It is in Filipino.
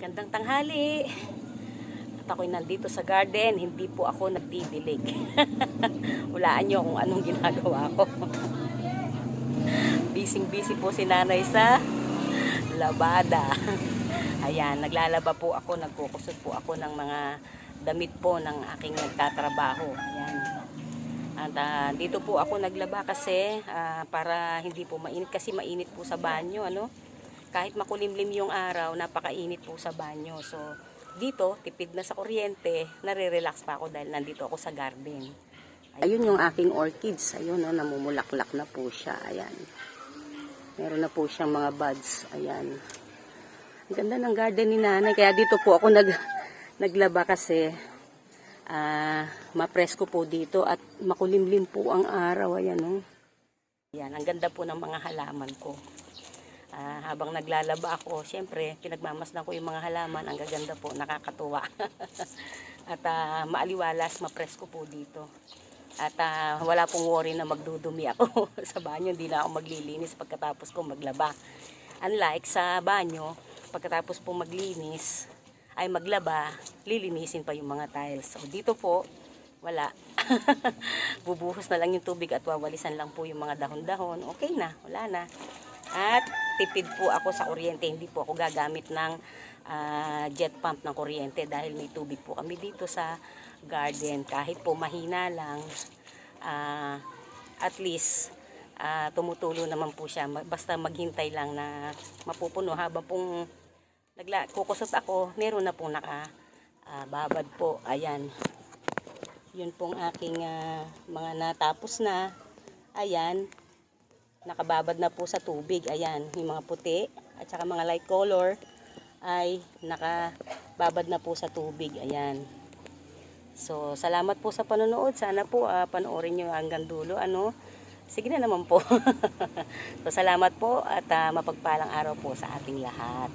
Gandang tanghali. At ako'y nandito sa garden, hindi po ako nagdidilig. Hulaan nyo kung anong ginagawa ko. Busy po si nanay sa labada. Ayan, naglalaba po ako, nagkukusot po ako ng mga damit po ng aking nagtatrabaho. Ayan. At dito po ako naglaba kasi para hindi po mainit, kasi mainit po sa banyo, ano? Kahit makulimlim yung araw, napakainit po sa banyo. So, dito, tipid na sa kuryente, nare-relax pa ako dahil nandito ako sa garden. Ayun yung aking orchids. Ayun, no, namumulaklak na po siya. Ayan. Meron na po siyang mga buds. Ayan. Ang ganda ng garden ni nanay. Kaya dito po ako naglaba kasi mapresko po dito at makulimlim po ang araw. Ayan, no. Ayan, ang ganda po ng mga halaman ko. Habang naglalaba ako, siyempre, pinagmamasdan ko yung mga halaman. Ang gaganda po, nakakatuwa. At maaliwalas, mapresko po dito. At wala pong worry na magdudumi ako sa banyo. Hindi na ako maglilinis pagkatapos ko maglaba. Unlike sa banyo, pagkatapos po maglinis, ay maglaba, lilinisin pa yung mga tiles. So dito po, wala. Bubuhos na lang yung tubig at wawalisan lang po yung mga dahon-dahon. Okay na, wala na. At tipid po ako sa kuryente, hindi po ako gagamit ng jet pump ng kuryente dahil may tubig po kami dito sa garden. Kahit po mahina lang, at least tumutulo naman po siya. Basta maghintay lang na mapupuno. Habang pong kukusot ako, meron na pong nakababad po. Ayan. Yun pong aking mga natapos na. Ayan. Nakababad na po sa tubig. Ayan, yung mga puti at saka mga light color ay nakababad na po sa tubig. Ayan. So, salamat po sa panonood. Sana po panoorin nyo hanggang dulo. Ano? Sige na naman po. So, salamat po at mapagpalang araw po sa ating lahat.